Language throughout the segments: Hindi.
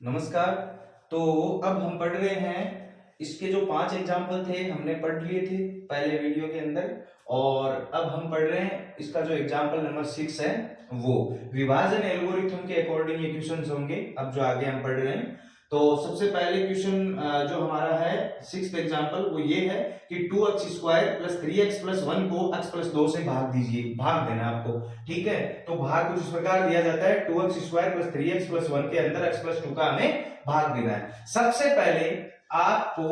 नमस्कार। तो अब हम पढ़ रहे हैं, इसके जो 5 एग्जाम्पल थे हमने पढ़ लिए थे पहले वीडियो के अंदर, और अब हम पढ़ रहे हैं इसका जो एग्जाम्पल नंबर 6 है वो विभाजन एल्गोरिथम के अकॉर्डिंग ये क्वेश्चंस होंगे। अब जो आगे हम पढ़ रहे हैं, तो सबसे पहले क्वेश्चन जो हमारा है 6th एग्जाम्पल वो ये है कि 2x² + 3x + 1 को x + 2 से भाग दीजिए, भाग देना आपको। ठीक है, तो भाग कुछ इस प्रकार दिया जाता है, 2x² + 3x + 1 के अंदर x + 2 का हमें भाग देना है। सबसे पहले आपको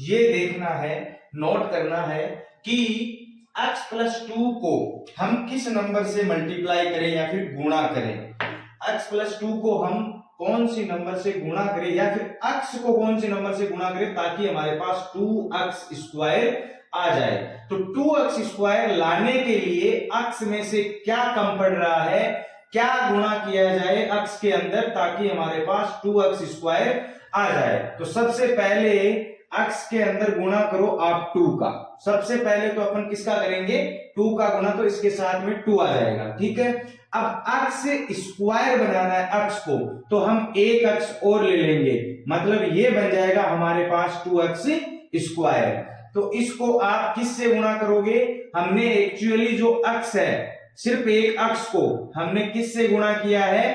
ये देखना है, नोट करना है कि x + 2 को हम किस नंबर से मल्टीप्लाई करें या फिर गुणा करें। x + 2 को हम कौन सी नंबर से गुणा करें या फिर x को कौन सी नंबर से गुणा करें ताकि हमारे पास 2x² आ जाए। तो 2x² लाने के लिए x में से क्या कम पड़ रहा है, क्या गुणा किया जाए x के अंदर ताकि हमारे पास 2x² आ जाए। तो सबसे पहले x के अंदर गुणा करो आप 2 का। सबसे पहले तो अपन किसका करेंगे, 2 का गुणा, तो इसके साथ में 2 आ जाएगा। ठीक है, अब x² बनाना है x को, तो हम एक x और ले लेंगे, मतलब ये बन जाएगा हमारे पास 2x²। तो इसको आप किससे गुणा करोगे, हमने एक्चुअली जो x है सिर्फ एक x को हमने किससे गुणा किया है,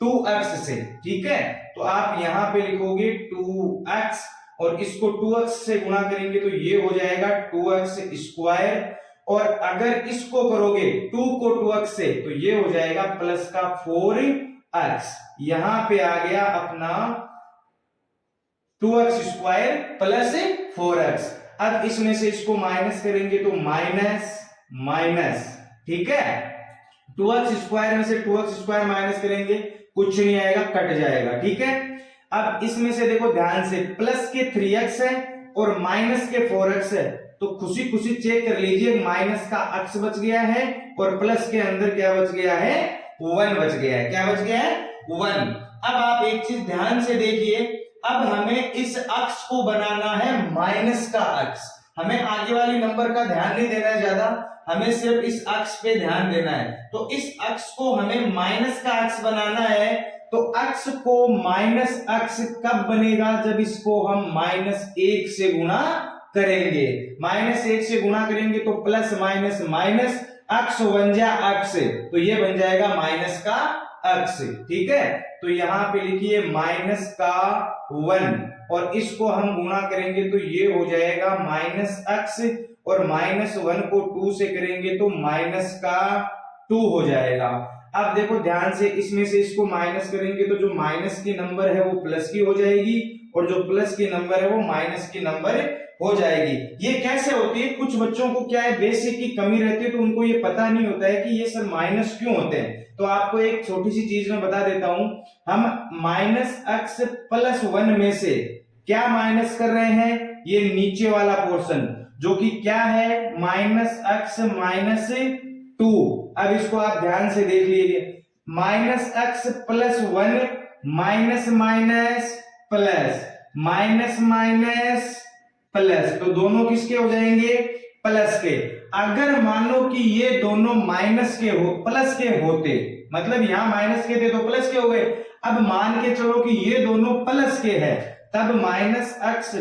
2x से। ठीक है, तो आप यहां पे लिखोगे 2x और इसको 2x से गुणा करेंगे तो ये हो जाएगा 2x², और अगर इसको करोगे 2 को 2x से तो ये हो जाएगा प्लस का 4x। यहां पे आ गया अपना 2x² + 4x। अब इसमें से इसको माइनस करेंगे तो माइनस माइनस। ठीक है, 2x² में से 2x² माइनस करेंगे कुछ नहीं आएगा, कट जाएगा। ठीक है, अब इसमें से देखो ध्यान से, प्लस के 3x है और माइनस के 4x है, तो खुशी खुशी चेक कर लीजिए, माइनस का x बच गया है और प्लस के अंदर क्या बच गया है, 1 बच गया है। क्या बच गया है, 1। अब आप एक चीज ध्यान से देखिए, अब हमें इस अक्ष को बनाना है माइनस का अक्ष। हमें आगे वाली नंबर का ध्यान नहीं देना है ज्यादा, हमें सिर्फ इस अक्ष पे ध्यान देना है। तो इस अक्ष को हमें माइनस का अक्ष बनाना है, तो अक्ष को माइनस अक्ष कब बनेगा, जब इसको हम -1 से गुणा करेंगे। -1 से गुणा करेंगे तो प्लस माइनस माइनस अक्ष बन जा अक्ष, तो ये बन जाएगा माइनस का अक्ष। ठीक है, तो यहां पे लिखिए माइनस का 1 और इसको हम गुणा करेंगे तो ये हो जाएगा माइनस अक्ष, और -1 को 2 से करेंगे तो माइनस का 2 हो जाएगा। अब देखो ध्यान से, इसमें से इसको माइनस करेंगे तो जो माइनस की नंबर है वो प्लस की हो जाएगी और जो प्लस की नंबर है वो माइनस की नंबर हो जाएगी। ये कैसे होती है, कुछ बच्चों को क्या है, बेसिक की कमी रहती है, तो उनको ये पता नहीं होता है कि ये सब माइनस क्यों होते हैं। तो आपको एक छोटी सी चीज मैं बता देता हूं, हम -x + 1 में से क्या माइनस कर रहे हैं, ये नीचे वाला पोर्शन जो कि क्या है, -x - 2। अब इसको आप ध्यान से देख लीजिए, -x + 1 minus minus plus, minus minus plus, तो दोनों किसके हो जाएंगे, प्लस के। अगर मान लो कि ये दोनों माइनस के हो, प्लस के होते, मतलब यहां माइनस के थे तो प्लस के हो गए। अब मान के चलो कि ये दोनों प्लस के हैं, तब -x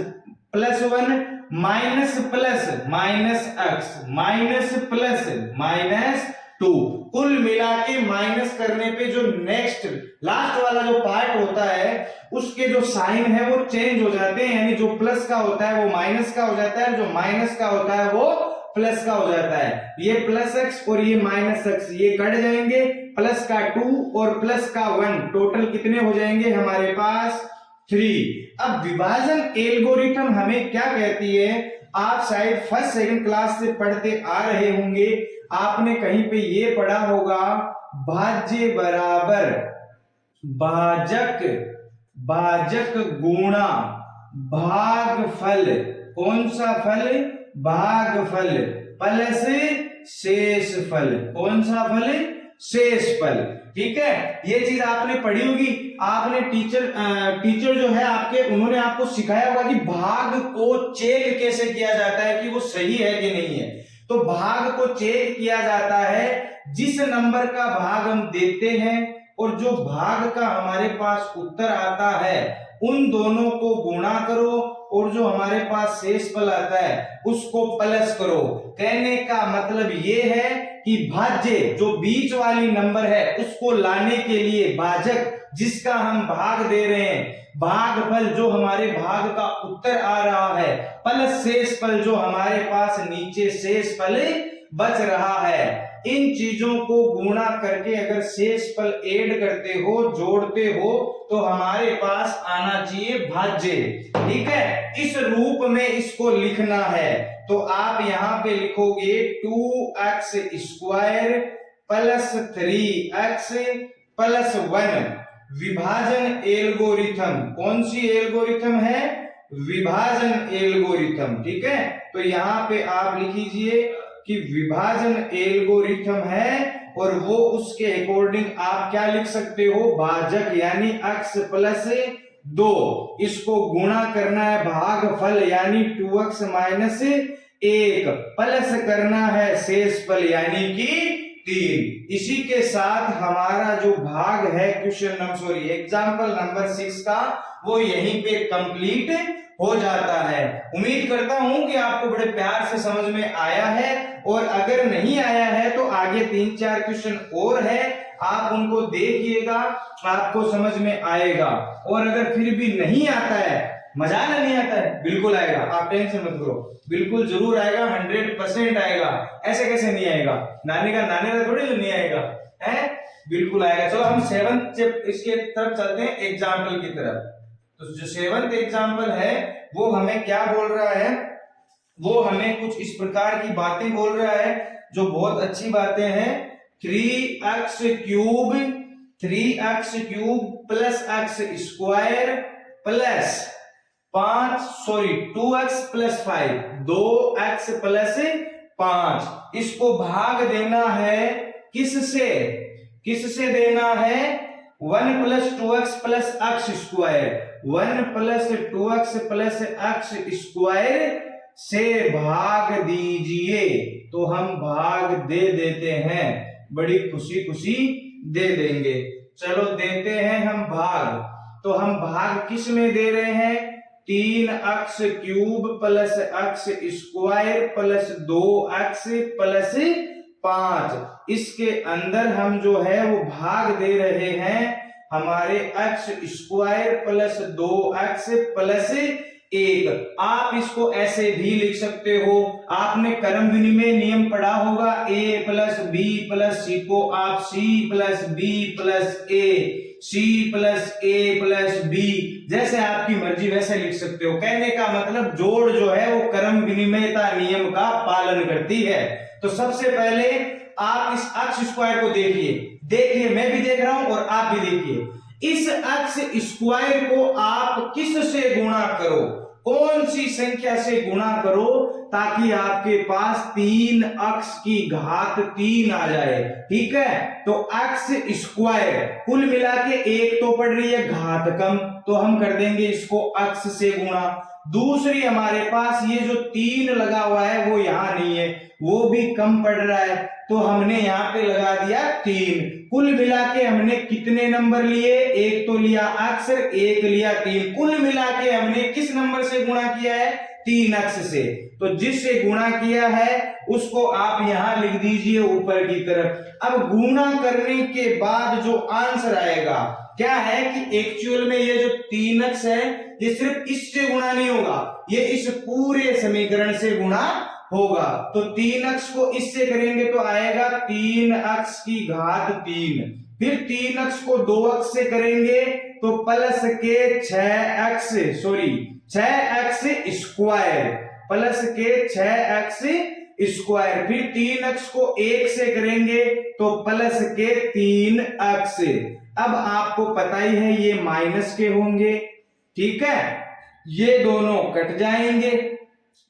+ 1 minus plus minus x minus plus -2, कुल मिला के माइनस करने पे जो नेक्स्ट लास्ट वाला जो पार्ट होता है उसके जो साइन है वो चेंज हो जाते हैं, यानी जो प्लस का होता है वो माइनस का हो जाता है, जो माइनस का होता है वो प्लस का हो जाता है। ये +x और ये -x ये कट जाएंगे, प्लस का 2 और प्लस का 1 टोटल कितने हो जाएंगे हमारे पास, 3। अब विभाजन एल्गोरिथम हमें क्या कहती है, आप शायद फर्स्ट सेकंड क्लास से पढ़ते आ रहे होंगे, आपने कहीं पे ये पढ़ा होगा, भाज्य बराबर भाजक, भाजक गुणा भागफल। कौन सा फल, भागफल प्लस शेषफल। कौन सा फल, शेषफल। ठीक है, ये चीज आपने पढ़ी होगी, आपने टीचर जो है आपके, उन्होंने आपको सिखाया होगा कि भाग को चेक कैसे किया जाता है कि वो सही है कि नहीं है। तो भाग को चेक किया जाता है, जिस नंबर का भाग हम देते हैं और जो भाग का हमारे पास उत्तर आता है उन दोनों को गुणा करो और जो हमारे पास शेष फल आता है उसको प्लस करो। कहने का मतलब ये है कि भाज्य जो बीच वाली नंबर है उसको लाने के लिए भाजक जिसका हम भाग दे रहे हैं, भागफल जो हमारे भाग का उत्तर आ रहा है, प्लस शेष फल जो हमारे पास नीचे शेष फल बच रहा है, इन चीजों को गुणा करके अगर शेष फल ऐड करते हो, जोड़ते हो, तो हमारे पास आना चाहिए भाज्य। ठीक है, इस रूप में इसको लिखना है। तो आप यहां पे लिखोगे 2x square plus 3x plus 1। विभाजन एल्गोरिथम, कौन सी एल्गोरिथम है? विभाजन एल्गोरिथम। ठीक है, तो यहां पे आप लिख लीजिए कि विभाजन एल्गोरिथम है और वो उसके अकॉर्डिंग आप क्या लिख सकते हो? भाजक यानी x प्लस 2, इसको गुणा करना है भागफल यानी 2x माइनस 1, प्लस करना है शेष फल यानी कि 3। इसी के साथ हमारा जो भाग है एग्जाम्पल नंबर 6 का वो यहीं पे कंप्लीट हो जाता है। उम्मीद करता हूं कि आपको बड़े प्यार से समझ में आया है, और अगर नहीं आया है तो आगे 3-4 क्वेश्चन और है, आप उनको देखिएगा, आपको समझ में आएगा। और अगर फिर भी नहीं आता है, मजा नहीं आता है, बिल्कुल आएगा, आप टेंशन मत करो, बिल्कुल जरूर आएगा, 100% आएगा। ऐसे कैसे नहीं आएगा? नानी का थोड़ी तो नहीं आएगा, है बिल्कुल आएगा। चलो हम 7th इसके तरफ चलते हैं, एग्जाम्पल की तरफ। तो जो 7th एग्जाम्पल है वो हमें क्या बोल रहा है? वो हमें कुछ इस प्रकार की बातें बोल रहा है जो बहुत अच्छी बातें हैं। 3x cube plus x square plus 2x plus 5, 2x plus 5, इसको भाग देना है किससे? किससे देना है? 1 plus 2x plus x square, 1 plus 2x plus x square से भाग दीजिए। तो हम भाग दे देते हैं, बड़ी खुशी खुशी दे देंगे। चलो देते हैं हम भाग। तो हम भाग किस में दे रहे हैं? 3x cube plus x square plus 2x plus 5, इसके अंदर हम जो है वो भाग दे रहे हैं हमारे x square plus 2x plus 1। आप इसको ऐसे भी लिख सकते हो, आपने क्रम विनिमय नियम पढ़ा होगा, a plus B plus C को आप c plus B plus a, c plus a plus b, जैसे आपकी मर्जी वैसे लिख सकते हो। कहने का मतलब जोड़ जो है वो क्रम विनिमयता नियम का पालन करती है। तो सबसे पहले आप इस x स्क्वायर को देखिए, मैं भी देख रहा हूं और आप भी देखिए। इस x स्क्वायर को आप किस से गुणा करो? कौन सी संख्या से गुणा करो ताकि आपके पास 3x की घात 3 आ जाए। ठीक है, तो x स्क्वायर कुल मिला के 1 तो पड़ रही है, घात कम, तो हम कर देंगे इसको x से गुणा। दूसरी हमारे पास ये जो 3 लगा हुआ है वो यहां नहीं है, वो भी कम पड़ रहा है, तो हमने यहां पे लगा दिया 3। कुल मिला के हमने कितने नंबर लिए? एक तो लिया x, एक लिया 3, कुल मिला के हमने किस नंबर से गुणा किया है? 3x से। तो जिससे गुणा किया है उसको आप यहां लिख दीजिए ऊपर की तरफ। अब गुणा करने के बाद जो आंसर आएगा क्या है कि एक्चुअल में ये जो 3x है ये सिर्फ इससे गुणा नहीं होगा, ये इस पूरे समीकरण से गुणा होगा। तो 3x को इससे करेंगे तो आएगा 3x की घात 3, फिर 3x को 2x से करेंगे तो प्लस के 6x स्क्वायर, प्लस के 6x स्क्वायर, फिर 3x को 1 से करेंगे तो प्लस के 3x। अब आपको पता ही है ये माइनस के होंगे, ठीक है, ये दोनों कट जाएंगे,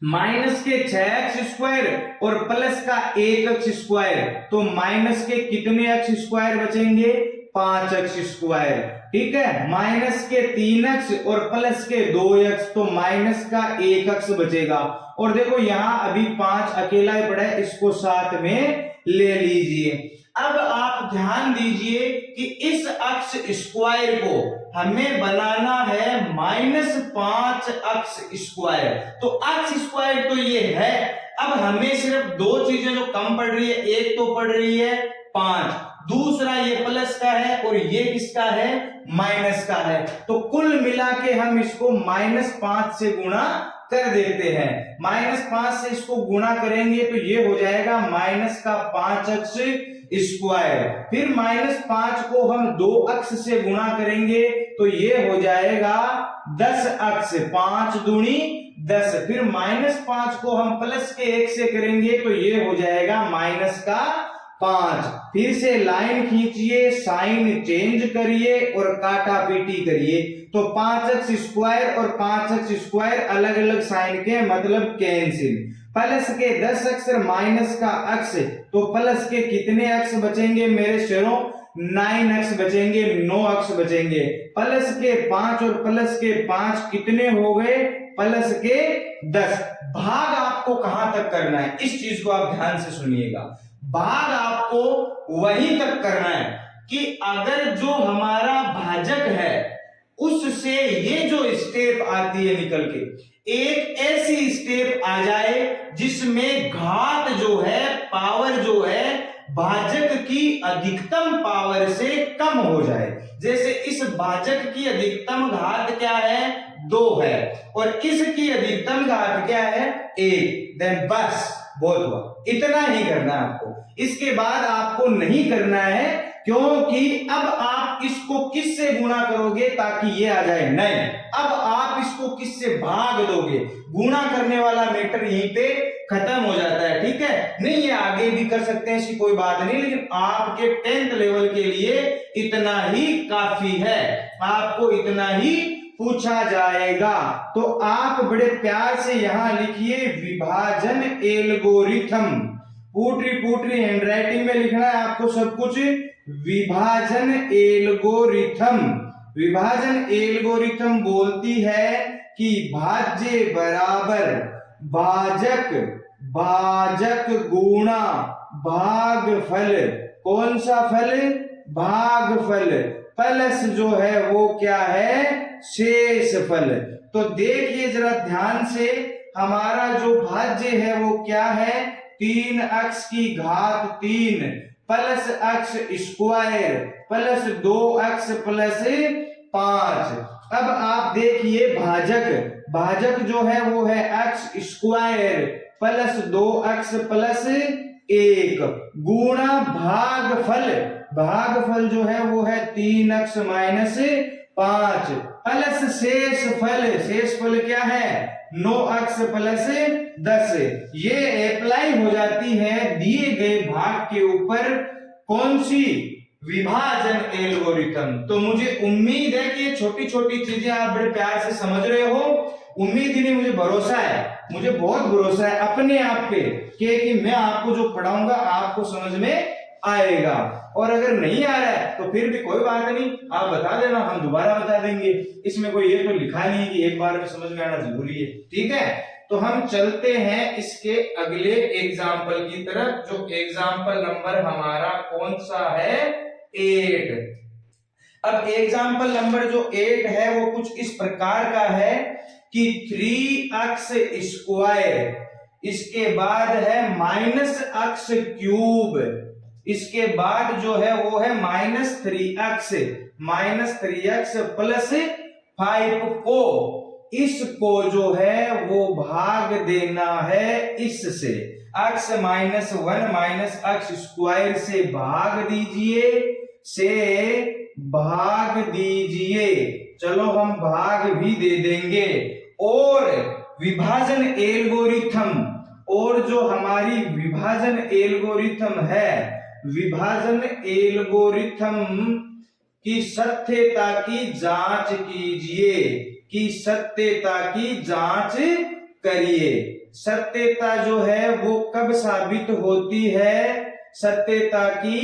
माइनस के 6x स्क्वायर और प्लस का 1x स्क्वायर, तो माइनस के कितने x स्क्वायर बचेंगे? 5x square. ठीक है, माइनस के 3x और प्लस के 2x, तो माइनस का 1x बचेगा। और देखो यहां अभी 5 अकेला ही पड़ा है, इसको साथ में ले लीजिए। अब आप ध्यान दीजिए कि इस अक्ष स्क्वायर को हमें बनाना है -5 अक्ष स्क्वायर। तो अक्ष स्क्वायर तो ये है। अब हमें सिर्फ दो चीजें जो कम पड़ रही है, एक तो पड़ रही है 5, दूसरा ये प्लस का है और ये किसका है, माइनस का है। तो कुल मिला के हम इसको -5 से गुणा कर देते हैं। -5 से इसको गुणा करेंगे तो ये हो जाएगा -5 अक्ष स्क्वायर। फिर -5 को हम 2 अक्ष से गुणा करेंगे तो ये हो जाएगा 10 अक्ष, 5 दूनी 10। फिर -5 को हम प्लस के 1 से करेंगे तो ये हो जाएगा -5। फिर से लाइन खींचिए, साइन चेंज करिए और काटा पीटी करिए। तो 5 अक्ष स्क्वायर और 5 अक्ष स्क्वायर अलग अलग साइन के मतलब कैंसिल। प्लस के 10 अक्ष और माइनस का अक्ष, तो प्लस के कितने अक्ष बचेंगे मेरे शेरों, 9 अक्ष बचेंगे, 9 अक्ष बचेंगे। प्लस के 5 और प्लस के 5 कितने हो गए, प्लस के 10। भाग आपको कहां तक करना है, इस चीज को आप ध्यान से सुनिएगा। भाग आपको वहीं तक करना है कि अगर जो हमारा भाजक है उससे ये जो स्टेप आती है निकल के, एक ऐसी स्टेप आ जाए जिसमें घात जो है, पावर जो है भाजक की अधिकतम पावर से कम हो जाए। जैसे इस भाजक की अधिकतम घात क्या है, 2 है और इसकी अधिकतम घात क्या है, 1। देन बस बहुत हुआ, इतना ही करना है आपको। इसके बाद आपको नहीं करना है, क्योंकि अब आप इसको किससे गुणा करोगे ताकि ये आ जाए, नहीं, अब आप इसको किससे भाग दोगे। गुणा करने वाला मैटर यहीं पे खत्म हो जाता है, ठीक है। नहीं, ये आगे भी कर सकते हैं, ऐसी कोई बात नहीं, लेकिन आपके 10th लेवल के लिए इतना ही काफी है, आपको इतना ही पूछा जाएगा। तो आप बड़े प्यार से यहां लिखिए विभाजन एल्गोरिथम। पूटरी हैंडराइटिंग में लिखना है आपको सब कुछ। विभाजन एल्गोरिथम, विभाजन एल्गोरिथम बोलती है कि भाज्य बराबर भाजक, भाजक गुणा भागफल। कौन सा फल, भागफल, प्लस जो है वो क्या है, शेषफल। तो देखिए जरा ध्यान से, हमारा जो भाज्य है वो क्या है, 3 अक्ष की घात 3 प्लस अक्ष स्क्वायर प्लस 2 अक्ष प्लस 5। अब आप देखिए भाजक, भाजक जो है वो है अक्ष स्क्वायर प्लस 2 अक्ष प्लस 1 गुणा भागफल, भागफल जो है वो है 3 अक्ष माइनस 5 प्लस शेषफल, शेषफल क्या है 9 अक्ष प्लस 10। ये अप्लाई हो जाती है दिए गए भाग के ऊपर कौन सी, विभाजन एल्गोरिथम। तो मुझे उम्मीद है कि ये छोटी छोटी चीजें आप बड़े प्यार से समझ रहे हो। उम्मीद ही नहीं, मुझे भरोसा है, मुझे बहुत भरोसा है अपने आप पे कि मैं आपको जो पढ़ाऊंगा आपको समझ में आएगा। और अगर नहीं आ रहा है तो फिर भी कोई बात नहीं, आप बता देना, हम दोबारा बता देंगे। इसमें कोई ये तो लिखा नहीं है कि एक बार में समझ में आना जरूरी है, ठीक है। तो हम चलते हैं इसके अगले एग्जाम्पल की तरफ, जो एग्जाम्पल नंबर हमारा कौन सा है, 8। अब एग्जाम्पल नंबर जो 8 है वो कुछ इस प्रकार का है कि 3 अक्ष स्क्वायर, इसके बाद है माइनस अक्ष क्यूब, इसके बाद जो है वो है -3 अक्ष, -3 प्लस 5 को, इसको जो है वो भाग देना है इससे। अक्ष -1 माइनस अक्ष स्क्वायर से भाग दीजिए, से भाग दीजिए। चलो हम भाग भी दे देंगे। और विभाजन एल्गोरिथम, और जो हमारी विभाजन एल्गोरिथम है, विभाजन एल्गोरिथम की सत्यता की जांच कीजिए, कि सत्यता की जांच करिए। सत्यता जो है वो कब साबित होती है, सत्यता की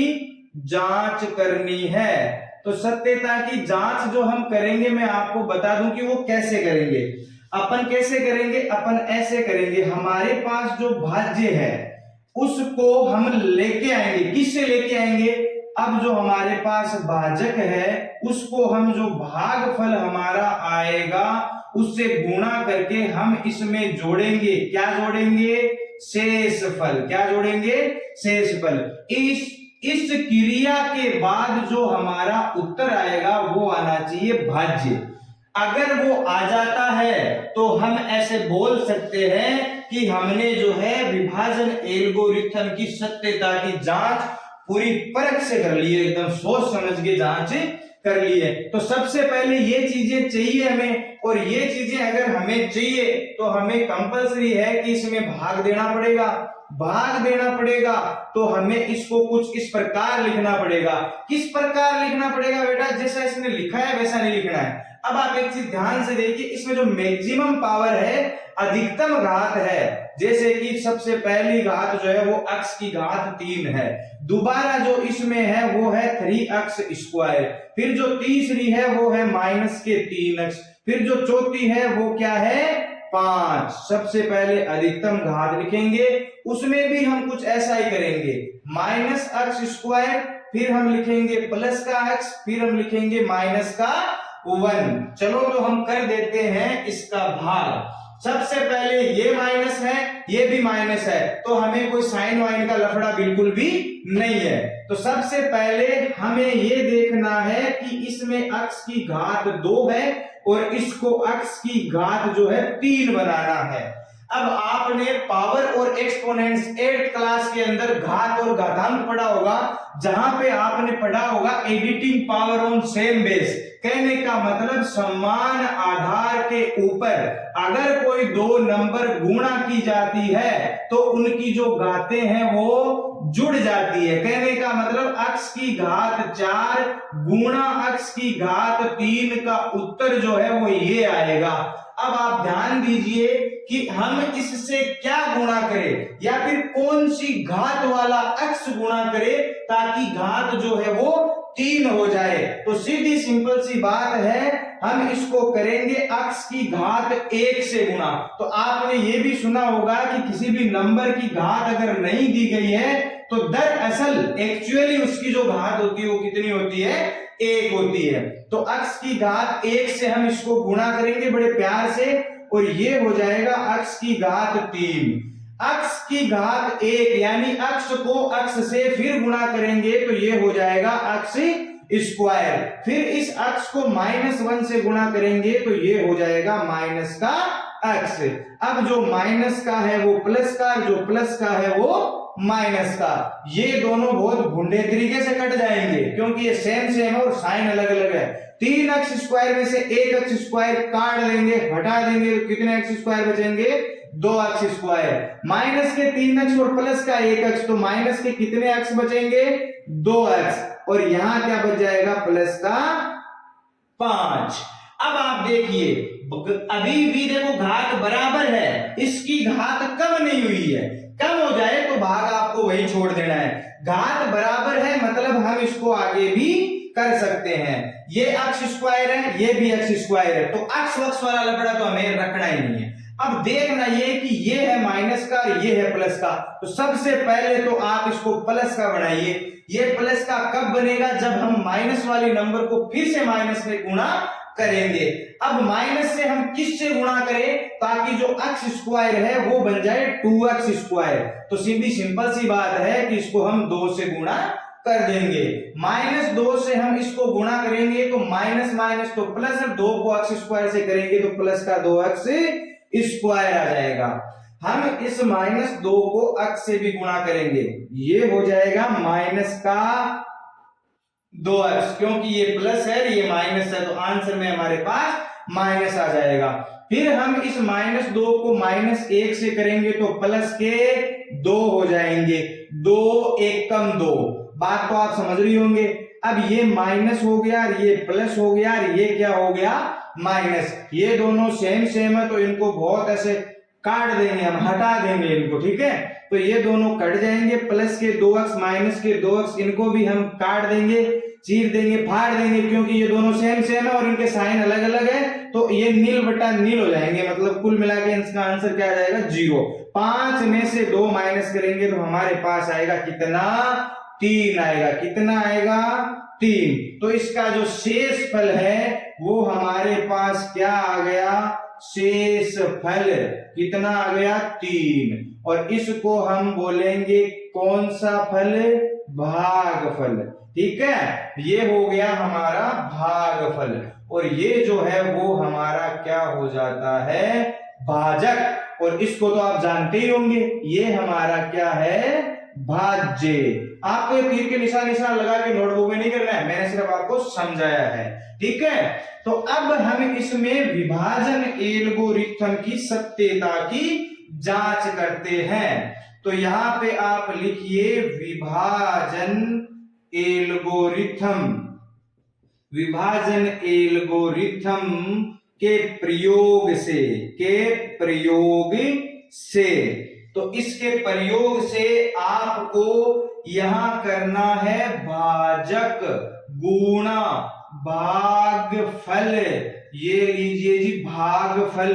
जांच करनी है। तो सत्यता की जांच जो हम करेंगे, मैं आपको बता दूं कि वो कैसे करेंगे। अपन कैसे करेंगे, अपन ऐसे करेंगे, हमारे पास जो भाज्य है उसको हम लेके आएंगे। किससे लेके आएंगे? अब जो हमारे पास भाजक है उसको हम जो भागफल हमारा आएगा उससे गुणा करके हम इसमें जोड़ेंगे। क्या जोड़ेंगे? शेषफल। क्या जोड़ेंगे? शेषफल। इस क्रिया के बाद जो हमारा उत्तर आएगा वो आना चाहिए भाज्य। अगर वो आ जाता है तो हम ऐसे बोल सकते हैं कि हमने जो है विभाजन एल्गोरिथम की सत्यता की जांच पूरी परख से कर ली है, एकदम सोच समझ के जांच कर ली है। तो सबसे पहले ये चीजें चाहिए हमें, और ये चीजें अगर हमें चाहिए तो हमें कंपलसरी है कि इसमें भाग देना पड़ेगा। भाग देना पड़ेगा तो हमें इसको कुछ इस प्रकार लिखना पड़ेगा। किस प्रकार लिखना पड़ेगा बेटा? जैसा इसने लिखा है वैसा नहीं लिखना है। अब आप एक चीज ध्यान से देखिए, इसमें जो मैक्सिमम पावर है, अधिकतम घात है, जैसे कि सबसे पहली घात जो है वो अक्स की घात 3 है। दोबारा जो इसमें है वो है 3x स्क्वायर। फिर जो तीसरी है वो है माइनस के 3x। फिर जो चौथी है वो क्या है? 5। सबसे पहले अधिकतम घात लिखेंगे, उसमें भी हम कुछ ऐसा ही करेंगे, माइनस x स्क्वायर, फिर हम लिखेंगे प्लस का x, फिर हम लिखेंगे माइनस का 1। चलो तो हम कर देते हैं इसका भाग। सबसे पहले ये माइनस है, ये भी माइनस है, तो हमें कोई साइन वाइन का लफड़ा बिल्कुल भी नहीं है। तो सबसे पहले हमें ये देखना है कि इसमें x की घात 2 है और इसको x की घात जो है 3 बनाना है। अब आपने पावर और एक्सपोनेंट्स 8th क्लास के अंदर घात और घातांक पढ़ा होगा, जहां पे आपने पढ़ा होगा editing power on same base. कहने का मतलब समान आधार के ऊपर अगर कोई दो नंबर गुणा की जाती है तो उनकी जो घातें हैं वो जुड़ जाती है। कहने का मतलब x की घात 4 गुणा x की घात 3 का उत्तर जो है वो ये आएगा। अब आप ध्यान दीजिए कि हम इससे क्या गुणा करें, या फिर कौन सी घात वाला x गुणा करें ताकि घात जो है वो 3 हो जाए। तो सीधी सिंपल सी बात है, हम इसको करेंगे x की घात 1 से गुणा। तो आपने ये भी सुना होगा कि किसी भी नंबर की घात अगर नहीं दी गई है तो दरअसल एक्चुअली उसकी जो घात होती है वो कितनी होती है? 1 होती है। तो x की घात 1 से हम इसको गुणा करेंगे बड़े प्यार से, और ये हो जाएगा x की घात 3। x की घात 1 यानी x को x से फिर गुणा करेंगे तो ये हो जाएगा x स्क्वायर। फिर इस x को -1 से गुणा करेंगे तो ये हो जाएगा माइनस का x। अब जो माइनस का है वो प्लस का, जो प्लस का है वो माइनस का। ये दोनों बहुत भुंडे तरीके से कट जाएंगे क्योंकि ये सेम है और साइन अलग अलग है। 3x स्क्वायर में से 1x स्क्वायर काट देंगे, हटा देंगे, तो कितने x स्क्वायर बचेंगे? 2x square. माइनस के 3x और प्लस का 1x, तो माइनस के कितने x बचेंगे? 2x, और यहां क्या बच जाएगा? प्लस का 5। अब आप देखिए, अभी भी देखो घात बराबर है, इसकी घात कम नहीं हुई है। कम हो जाए तो भाग आपको वही छोड़ देना है। घात बराबर है मतलब हम इसको आगे भी कर सकते हैं। ये x स्क्वायर है, ये भी x स्क्वायर है, तो x वक्स वाला लफड़ा तो हमें रखना ही नहीं है। अब देखना ये कि ये है माइनस का, ये है प्लस का। तो सबसे पहले तो आप इसको प्लस का बनाइए। ये प्लस का कब बनेगा? जब हम माइनस वाले नंबर को फिर से माइनस में गुणा करेंगे। अब माइनस से हम किस से गुणा करें ताकि जो x स्क्वायर है वो बन जाए 2x स्क्वायर। तो सीधी सिंपल सी बात है कि इसको हम 2 से गुणा कर देंगे। -2 से हम इसको गुणा करेंगे तो माइनस माइनस तो प्लस, 2 को x स्क्वायर से करेंगे तो प्लस का 2x स्क्वायर आ जाएगा। हम इस -2 को x से भी गुणा करेंगे, ये हो जाएगा माइनस का 2x, क्योंकि ये प्लस है ये माइनस है, तो आंसर में हमारे पास माइनस आ जाएगा। फिर हम इस -2 को -1 से करेंगे तो प्लस के 2 हो जाएंगे, 2 1 कम 2। बात तो आप समझ रही होंगे। अब ये माइनस हो गया, ये प्लस हो गया, ये क्या हो गया? माइनस। ये दोनों सेम है तो इनको बहुत ऐसे काट देंगे, हम हटा देंगे इनको, ठीक है। तो ये दोनों कट जाएंगे, प्लस के 2x माइनस के 2x, इनको भी हम काट देंगे, चीर देंगे, फाड़ देंगे, क्योंकि ये दोनों सेम है और इनके साइन अलग अलग है, तो ये नील बटा नील हो जाएंगे। मतलब कुल मिला के इसका आंसर क्या आ जाएगा? 0। 5 में से 2 माइनस करेंगे तो हमारे पास आएगा कितना, 3 आएगा। कितना आएगा, 3। तो इसका जो शेष फल है वो हमारे पास क्या आ गया, शेष फल कितना आ गया, 3। और इसको हम बोलेंगे कौन सा फल, भागफल। ठीक है, ये हो गया हमारा भागफल। और ये जो है वो हमारा क्या हो जाता है, भाजक। और इसको तो आप जानते ही होंगे, ये हमारा क्या है, भाज्य। आपको तीर के निशान लगा के नोटबुक में नहीं करना है, मैंने सिर्फ आपको समझाया है। ठीक है, तो अब हम इसमें विभाजन एल्गोरिथम की सत्यता की जांच करते हैं। तो यहां पे आप लिखिए विभाजन एल्गोरिथम। विभाजन एल्गोरिथम के प्रयोग से, तो इसके प्रयोग से आपको यहां करना है भाजक गुणा भागफल। ये लीजिए जी भागफल,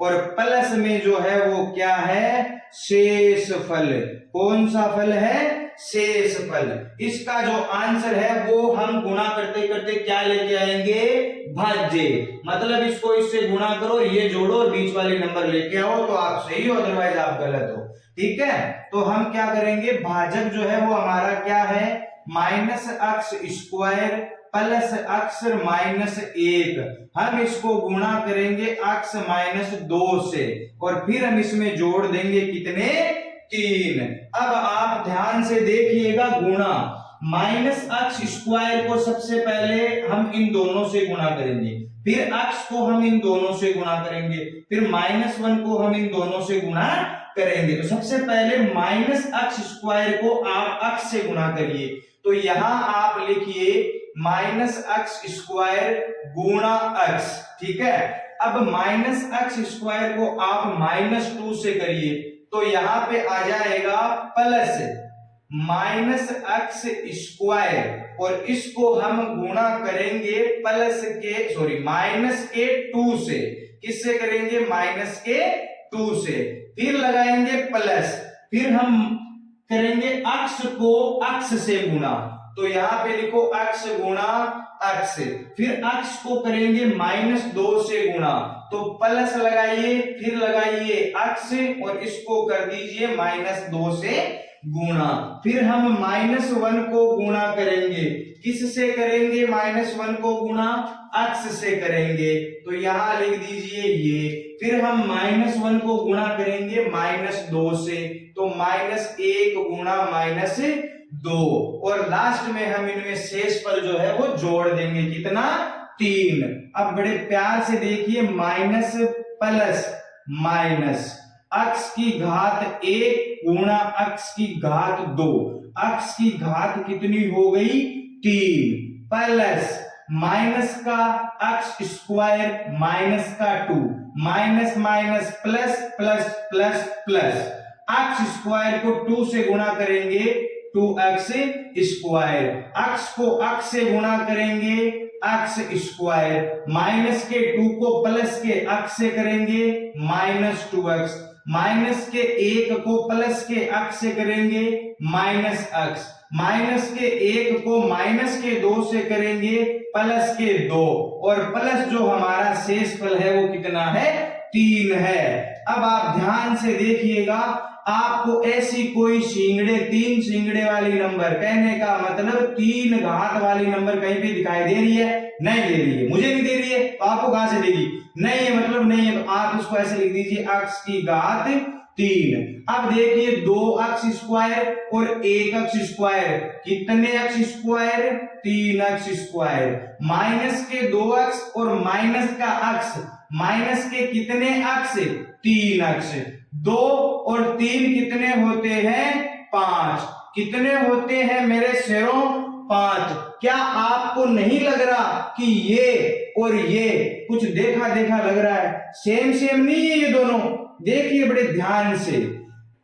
और प्लस में जो है वो क्या है, शेष फल। कौन सा फल है, शेष फल। इसका जो आंसर है वो हम गुणा करते करते क्या लेके आएंगे, भाज्य। मतलब इसको इससे गुणा करो, ये जोड़ो और बीच वाले नंबर लेके आओ तो आप सही हो, अदरवाइज आप गलत हो। ठीक है, तो हम क्या करेंगे, भाजक जो है वो हमारा क्या है, माइनस अक्स स्क्वायर प्लस अक्स माइनस 1। हम इसको गुणा करेंगे अक्स माइनस 2 से, और फिर हम इसमें जोड़ देंगे कितने, 3। अब आप ध्यान से देखिएगा, गुणा माइनस अक्स स्क्वायर को सबसे पहले हम इन दोनों से गुणा करेंगे, फिर अक्स को हम इन दोनों से गुणा करेंगे, फिर -1 को हम इन दोनों से गुणा करेंगे। तो सबसे पहले माइनस अक्स स्क्वायर को आप अक्स से गुणा करिए, तो यहां आप लिखिए माइनस अक्स स्क्वायर गुणा अक्स। ठीक है, अब माइनस अक्स स्क्वायर को आप -2 से करिए, तो यहां पे आ जाएगा प्लस माइनस अक्स स्क्वायर, और इसको हम गुणा करेंगे माइनस के 2 से। किससे करेंगे, माइनस के 2 से, फिर लगाएंगे प्लस, फिर हम करेंगे अक्स को अक्स से गुणा, तो यहां पे लिखो अक्स गुणा अक्स, फिर अक्स को करेंगे -2 से गुणा, तो प्लस लगाइए, फिर लगाइए अक्स, और इसको कर दीजिए -2 से गुणा, फिर हम -1 को गुणा करेंगे। किससे करेंगे, -1 को गुणा अक्स से करेंगे, तो यहां लिख दीजिए ये, फिर हम -1 को गुणा करेंगे -2 से, तो -1 गुणा -2, और लास्ट में हम इनमें शेष फल जो है वो जोड़ देंगे, कितना, 3। अब बड़े प्यार से देखिए, माइनस प्लस माइनस, अक्स की घात 1 गुणा अक्स की घात 2, अक्स की घात कितनी हो गई, 3, प्लस माइनस का अक्स स्क्वायर माइनस का 2, minus minus plus plus plus plus, x square को 2 से गुणा करेंगे 2x स्क्वायर, अक्स को अक्स से गुणा करेंगे अक्स स्क्वायर, माइनस के 2 को प्लस के अक्स से करेंगे -2x, माइनस के 1 को प्लस के अक्स से करेंगे -x, माइनस के 1 को माइनस के 2 से करेंगे प्लस के 2, और प्लस जो हमारा शेष फल है वो कितना है, 3 है। अब आप ध्यान से देखिएगा, आपको ऐसी कोई तीन सिंगड़े वाली नंबर, कहने का मतलब 3 घात वाली नंबर कहीं पे दिखाई दे रही है, नहीं दे रही है, मुझे नहीं दे रही है, तो आपको कहां से देगी, नहीं है मतलब नहीं है, तो आप इसको ऐसे लिख दीजिए अक्स की घात 3। अब देखिए 2x स्क्वायर और 1x स्क्वायर, कितने x square, 3x square, minus के 2x और माइनस का x, माइनस के कितने x, 3x, 2 और 3 कितने होते हैं, 5, कितने होते हैं मेरे शेरों, 5। क्या आपको नहीं लग रहा कि ये और ये कुछ देखा देखा लग रहा है, सेम नहीं है ये दोनों, देखिए बड़े ध्यान से,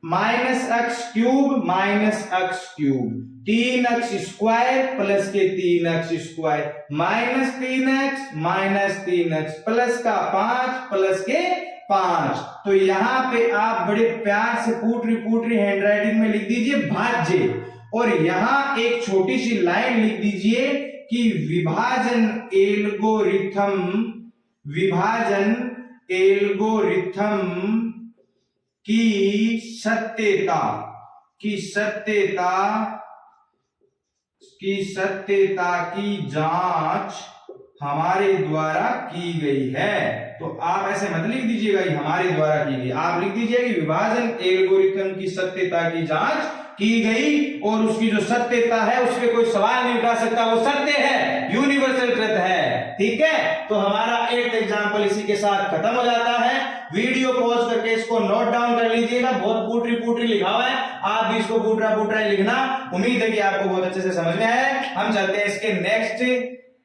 -x³ -x³, 3x square plus के 3x square minus 3x plus का 5 प्लस के 5। तो यहां पे आप बड़े प्यार से पुटरी हैंडराइटिंग में लिख दीजिए भाज्य, और यहां एक छोटी सी लाइन लिख दीजिए कि विभाजन एल्गोरिथम की सत्यता की जांच हमारे द्वारा की गई है। तो आप ऐसे मत लिख दीजिएगा कि हमारे द्वारा की गई, आप लिख दीजिए कि विभाजन एल्गोरिथम की सत्यता की जांच की गई, और उसकी जो सत्यता है उस पर कोई सवाल नहीं उठा सकता, वो सत्य है, यूनिवर्सल ट्रुथ है। ठीक है, तो हमारा 8th एग्जांपल इसी के साथ खत्म हो जाता है। वीडियो पॉज करके इसको नोट डाउन कर लीजिएगा, बहुत पुटरी लिखा हुआ है, आप भी इसको पुटरा ही लिखना। उम्मीद है कि आपको बहुत अच्छे से समझ में आया है। हम चलते हैं इसके नेक्स्ट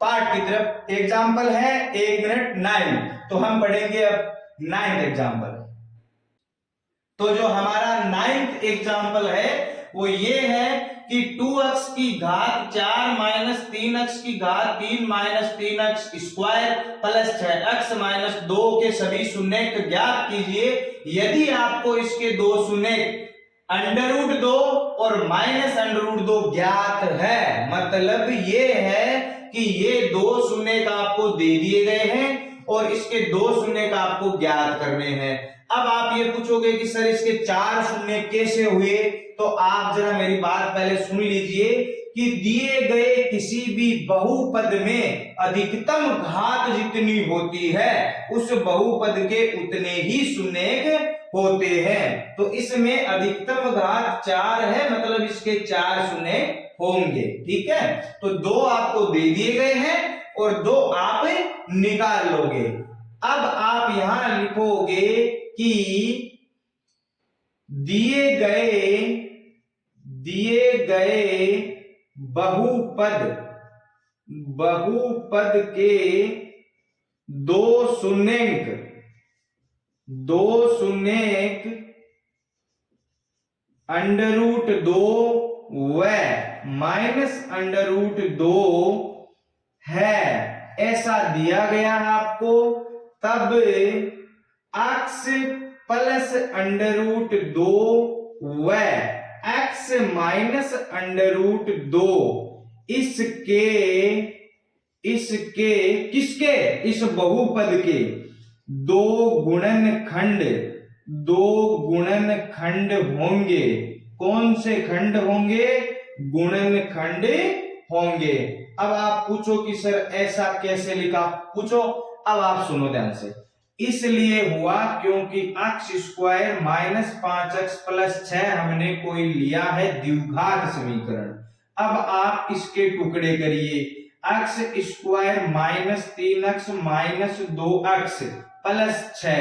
पार्ट की तरफ। एग्जांपल है 1 मिनट 9, तो हम पढ़ेंगे अब 9th एग्जांपल। तो जो हमारा 9th एग्जांपल है वो ये है कि 2x की घात 4 माइनस 3x की घात 3 minus 3x square plus 6x minus 2 के सभी शून्यक ज्ञात कीजिए। यदि आपको इसके दो शून्यक √2 और माइनस √2 ज्ञात है, मतलब ये है कि ये दो शून्यक आपको दे दिए गए हैं और इसके दो शून्यक आपको ज्ञात करने हैं। अब आप ये पूछोगे कि सर इसके 4 शून्य कैसे हुए, तो आप जरा मेरी बात पहले सुन लीजिए कि दिए गए किसी भी बहुपद में अधिकतम घात जितनी होती है उस बहुपद के उतने ही शून्यक होते हैं। तो इसमें अधिकतम घात 4 है, मतलब इसके 4 शून्य होंगे। ठीक है, तो 2 आपको दे दिए गए हैं और 2 आप निकाल लोगे। अब आप यहां लिखोगे कि दिए गए बहुपद के दो शून्यक √2 व माइनस √2 है, ऐसा दिया गया है आपको। तब x प्लस √2 व x माइनस √2 किसके इस बहुपद के दो गुणनखंड होंगे। कौन से खंड होंगे? गुणनखंड होंगे। अब आप पूछो कि सर ऐसा कैसे लिखा, पूछो। अब आप सुनो ध्यान से। इसलिए हुआ क्योंकि x square minus 5x plus 6 हमने कोई लिया है द्विघात समीकरण। अब आप इसके टुकड़े करिए। x square minus 3x minus 2x plus 6,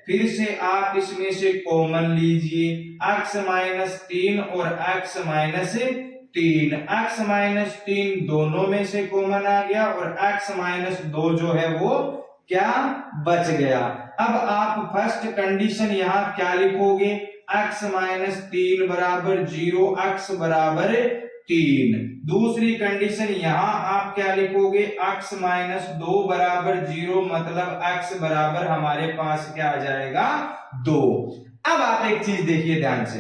फिर से आप इसमें से कॉमन लीजिए। x माइनस 3 और x माइनस 3, x माइनस 3 दोनों में से कॉमन आ गया और x माइनस 2 जो है वो क्या बच गया। अब आप फर्स्ट कंडीशन यहां क्या लिखोगे? x माइनस 3 बराबर 0, x बराबर 3। दूसरी कंडीशन यहां आप क्या लिखोगे? x माइनस 2 बराबर 0, मतलब x बराबर हमारे पास क्या आ जाएगा? 2। अब आप एक चीज देखिए ध्यान से,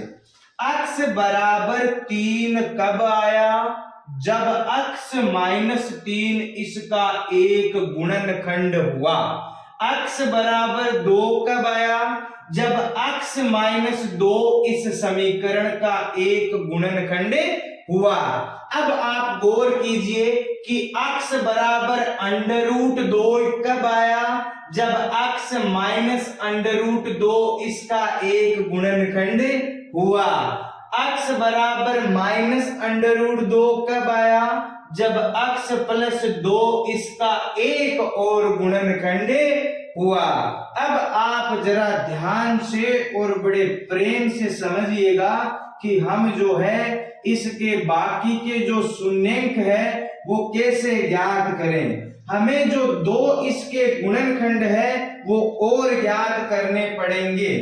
x बराबर 3 कब आया? जब x माइनस 3 इसका एक गुणनखंड हुआ। x बराबर 2 कब आया? जब x माइनस 2 इस समीकरण का एक गुणनखंड हुआ। अब आप गौर कीजिए कि x बराबर √2 कब आया? जब x माइनस √2 इसका एक गुणनखंड हुआ। x बराबर माइनस √2 कब आया? जब x प्लस 2 इसका एक और गुणनखंड हुआ। अब आप जरा ध्यान से और बड़े प्रेम से समझिएगा कि हम जो है इसके बाकी के जो शून्यक है वो कैसे ज्ञात करें। हमें जो 2 इसके गुणनखंड है वो और ज्ञात करने पड़ेंगे।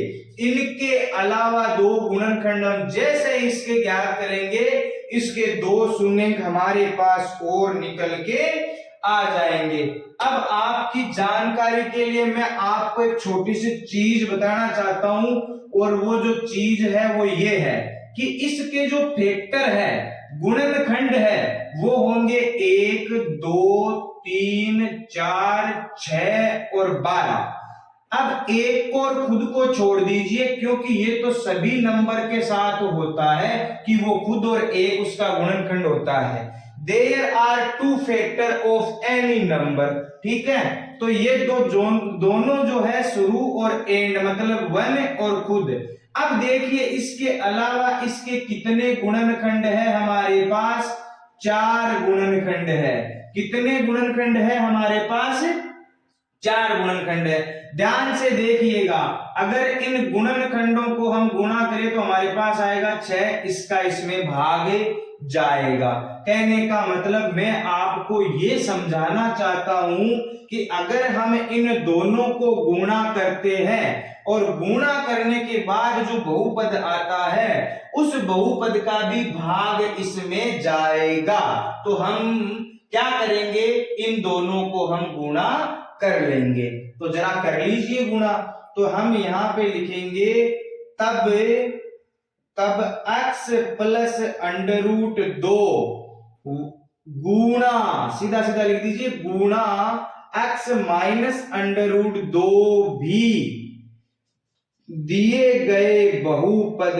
इनके अलावा 2 गुणनखंड हम जैसे इसके ज्ञात करेंगे, इसके 2 शून्य हमारे पास और निकल के आ जाएंगे। अब आपकी जानकारी के लिए मैं आपको एक छोटी सी चीज बताना चाहता हूं, और वो जो चीज है वो ये है कि इसके जो फैक्टर है, गुणनखंड है, वो होंगे 1, 2, 3, 4, 6 और 12। अब एक को और खुद को छोड़ दीजिए, क्योंकि ये तो सभी नंबर के साथ होता है कि वो खुद और एक उसका गुणनखंड होता है। There are 2 factor of any number, ठीक है। तो ये दोनों जो है शुरू और एंड, मतलब 1 और खुद। अब देखिए इसके अलावा इसके कितने गुणनखंड है हमारे पास? 4 गुणनखंड है। कितने गुणनखंड है हमारे पास? 4 गुणनखंड है। ध्यान से देखिएगा, अगर इन गुणनखंडों को हम गुणा करें तो हमारे पास आएगा 6, इसका इसमें भाग जाएगा। कहने का मतलब मैं आपको ये समझाना चाहता हूं कि अगर हम इन दोनों को गुणा करते हैं और गुणा करने के बाद जो बहुपद आता है उस बहुपद का भी भाग इसमें जाएगा, तो हम क्या करेंगे? इन दोनों को हम गुणा कर लेंगे। तो जरा कर लीजिए गुणा। तो हम यहां पे लिखेंगे तब x प्लस √2 गुणा, सीधा सीधा लिख दीजिए, गुणा x माइनस √2 भी दिए गए बहुपद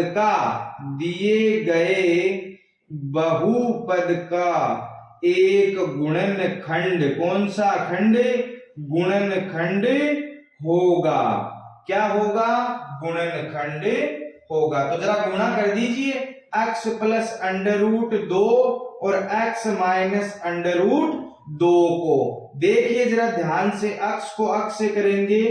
का एक गुणनखंड, कौन सा खंड? गुणनखंड होगा। क्या होगा? गुणनखंड होगा। तो जरा गुणा कर दीजिए, x प्लस √2 और x माइनस √2 को। देखिए जरा ध्यान से, x को x से करेंगे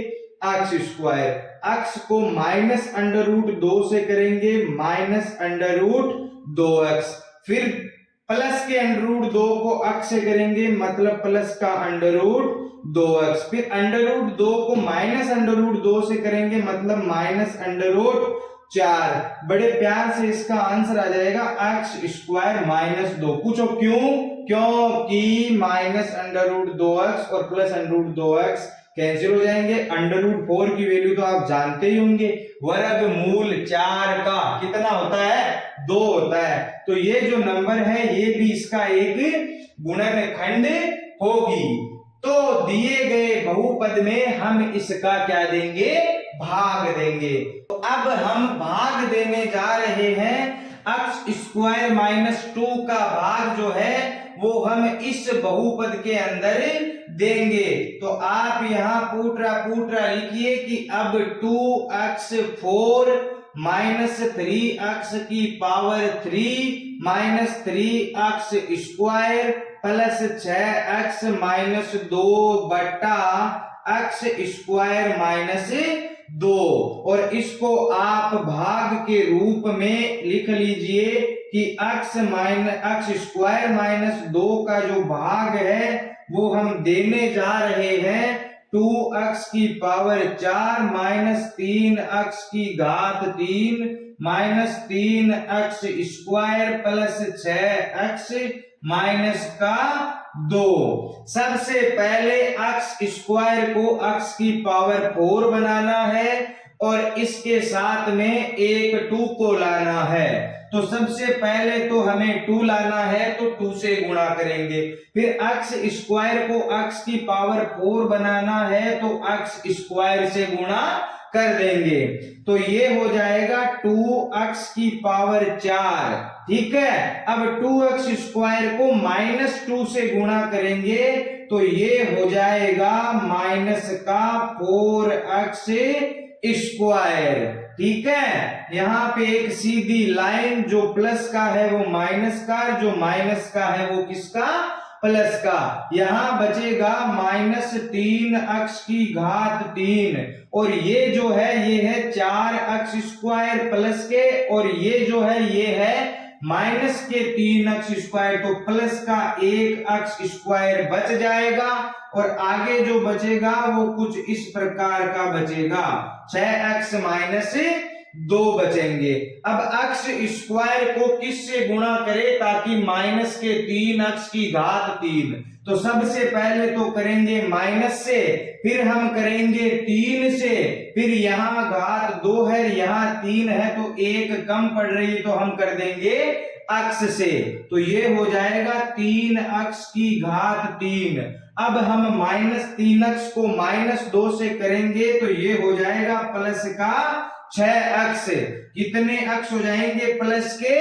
x², x को माइनस √2 से करेंगे माइनस √2x, फिर प्लस के √2 को x से करेंगे मतलब प्लस का √2x, फिर √2 को माइनस √2 से करेंगे मतलब माइनस √4। बड़े प्यार से इसका आंसर आ जाएगा x² - 2। पूछो क्यों? क्योंकि माइनस √2x और प्लस √2x कैंसिल हो जाएंगे। √4 की वैल्यू तो आप जानते ही होंगे, वर्गमूल 4 का कितना होता है? 2 होता है। तो ये जो नंबर है ये भी इसका एक गुणनखंड होगी। तो दिए गए बहुपद में हम इसका क्या देंगे? भाग देंगे। तो अब हम भाग देने जा रहे हैं। x² - 2 का भाग जो है वो हम इस बहुपद के अंदर देंगे। तो आप यहां पूटरा लिखिए कि अब 2x4 - 3x की पावर 3 - 3x² प्लस 6x - 2 बटा x² - 2, और इसको आप भाग के रूप में लिख लीजिए कि x² - 2 का जो भाग है वो हम देने जा रहे हैं 2x की पावर 4 - 3x की घात 3 - 3x² प्लस 6x का 2। सबसे पहले x² को x की पावर 4 बनाना है और इसके साथ में एक 2 को लाना है। तो सबसे पहले तो हमें 2 लाना है, तो 2 से गुणा करेंगे। फिर x² को x की पावर 4 बनाना है तो x² से गुणा कर देंगे। तो ये हो जाएगा 2x की पावर 4, ठीक है। अब 2x² को -2 से गुणा करेंगे तो ये हो जाएगा माइनस का 4x², ठीक है। यहाँ पे एक सीधी लाइन, जो प्लस का है वो माइनस का, जो माइनस का है वो किसका? प्लस का। यहाँ बचेगा -3x की घात 3, और ये जो है ये है 4x² प्लस के, और ये जो है ये है माइनस के 3x², तो प्लस का 1x² बच जाएगा, और आगे जो बचेगा वो कुछ इस प्रकार का बचेगा 6x - 2 बचेंगे। अब अक्ष स्क्वायर को किससे गुणा करें ताकि माइनस के 3 अक्ष की घात 3। तो सबसे पहले तो करेंगे माइनस से, फिर हम करेंगे 3 से, फिर यहाँ घात 2 है, यहाँ 3 है तो 1 कम पड़ रही है तो हम कर देंगे अक्ष से। तो ये हो जाएगा 3 अक्ष की घात 3। अब हम -3 अक्ष को -2 से करेंगे तो ये हो जाएगा प्लस का 6 अक्ष। कितने अक्ष हो जाएंगे? प्लस के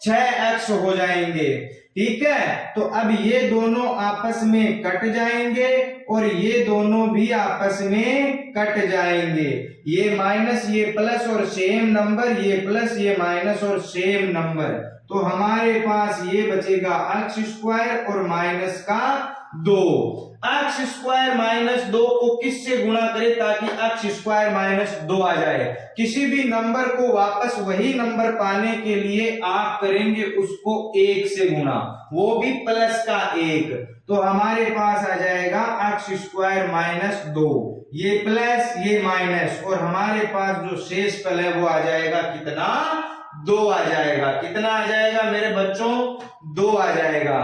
6 अक्ष हो जाएंगे। ठीक है, तो अब ये दोनों आपस में कट जाएंगे और ये दोनों भी आपस में कट जाएंगे। ये माइनस ये प्लस और सेम नंबर, ये प्लस ये माइनस और सेम नंबर। तो हमारे पास ये बचेगा अक्ष स्क्वायर और माइनस का 2। अक्ष स्क्वायर -2 को किससे गुणा करें ताकि अक्ष स्क्वायर -2 आ जाए? किसी भी नंबर को वापस वही नंबर पाने के लिए आप करेंगे उसको 1 से गुणा, वो भी प्लस का 1। तो हमारे पास आ जाएगा अक्ष स्क्वायर -2, ये प्लस ये माइनस, और हमारे पास जो शेष फल है वो आ जाएगा कितना? 2 आ जाएगा। कितना आ जाएगा मेरे बच्चों? 2 आ जाएगा।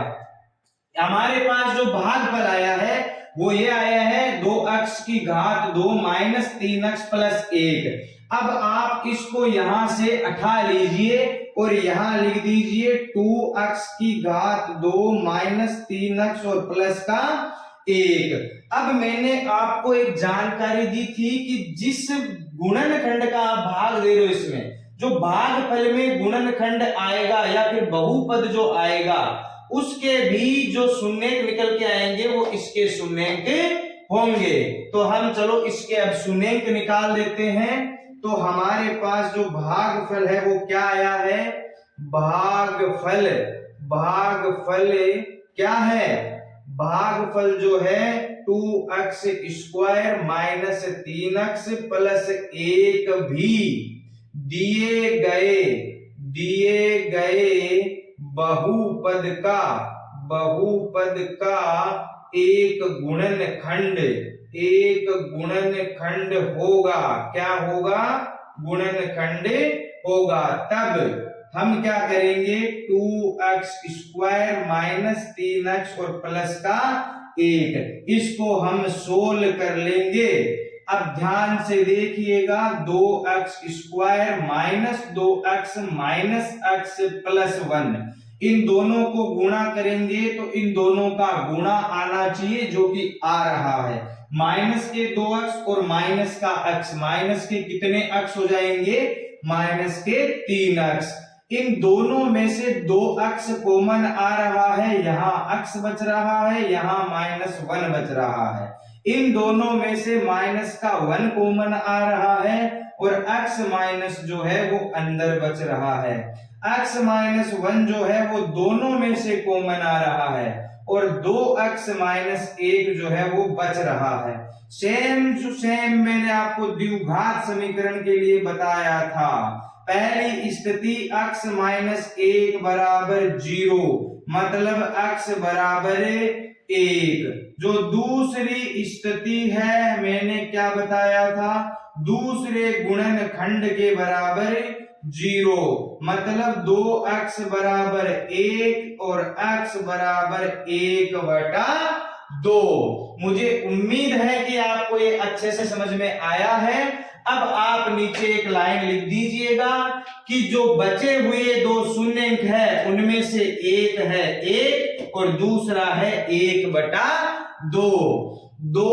हमारे पास जो भागफल आया है वो ये आया है 2 अक्ष की घात 2 -3 अक्ष प्लस 1। अब आप इसको यहां से उठा लीजिए और यहां लिख दीजिए 2 अक्ष की घात 2 -3 अक्ष और प्लस का 1। अब मैंने आपको एक जानकारी दी थी कि जिस गुणनखंड का आप भाग दे रहे हो, इसमें जो भागफल में गुणनखंड आएगा या फिर बहुपद जो आएगा उसके भी जो शून्यक निकल के आएंगे वो इसके शून्यक होंगे। तो हम चलो इसके अब शून्यक निकाल देते हैं। तो हमारे पास जो भागफल है वो क्या आया है? भागफल क्या है? भागफल जो है 2 अक्ष स्क्वायर -3 अक्ष प्लस 1 भी दिए गए बहुपद का एक गुणनखंड होगा। क्या होगा? गुणनखंड होगा। तब हम क्या करेंगे? 2 अक्ष स्क्वायर -3 अक्ष और प्लस का 1, इसको हम सोल्व कर लेंगे। अब ध्यान से देखिएगा, 2 अक्ष स्क्वायर -2 अक्ष माइनस अक्ष प्लस 1, इन दोनों को गुणा करेंगे तो इन दोनों का गुणा आना चाहिए जो कि आ रहा है। माइनस के 2 अक्ष और माइनस का अक्ष, माइनस के कितने अक्ष हो जाएंगे? माइनस के 3 अक्ष। इन दोनों में से 2 अक्ष कॉमन आ रहा है, यहाँ अक्ष बच रहा है, यहाँ -1 बच रहा है। इन दोनों में से माइनस का 1 कॉमन आ रहा है और अक्ष माइनस जो है वो अंदर बच रहा है। अक्ष -1 जो है वो दोनों में से कॉमन आ रहा है और 2 अक्ष -1 जो है वो बच रहा है। सेम टू सेम मैंने आपको द्विघात समीकरण के लिए बताया था। पहली स्थिति अक्ष -1 बराबर 0, मतलब अक्ष बराबर 1। जो दूसरी स्थिति है मैंने क्या बताया था? दूसरे गुणनखंड के बराबर 0, मतलब 2 अक्ष बराबर 1 और अक्ष बराबर 1/2। मुझे उम्मीद है कि आपको ये अच्छे से समझ में आया है। अब आप नीचे एक लाइन लिख दीजिएगा कि जो बचे हुए 2 शून्यंक है उनमें से एक है 1 और दूसरा है 1/2। दो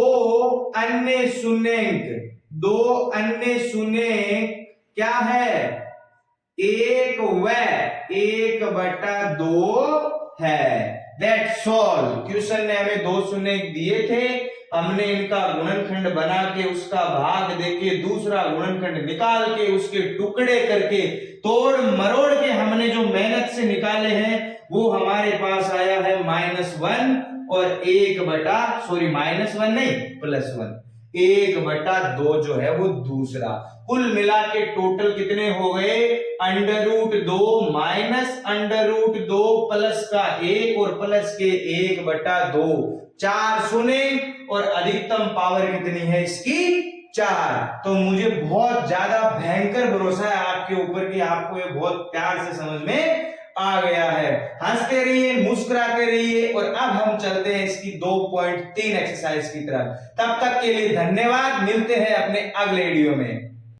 अन्य शून्यंक क्या है? 1 व 1/2 है। That's all. क्वेश्चन ने हमें 2 शून्यंक दिए थे, हमने इनका गुणनखंड बना के उसका भाग देके दूसरा गुणनखंड निकाल के उसके टुकड़े करके तोड़ मरोड़ के हमने जो मेहनत से निकाले हैं वो हमारे पास आया है -1 और +1, 1/2 जो है वो दूसरा। कुल मिला के टोटल कितने हो गए? √2 माइनस √2 प्लस का 1 और प्लस के 1/2, 4 शून्य और अधिकतम पावर कितनी है इसकी? 4। तो मुझे बहुत ज्यादा भयंकर भरोसा है आपके ऊपर कि आपको ये बहुत प्यार से समझ में आ गया है। हंसते रहिए, मुस्कुराते रहिए, और अब हम चलते हैं इसकी 2.3 एक्सरसाइज की तरफ। तब तक के लिए धन्यवाद, मिलते हैं अपने अगले वीडियो में।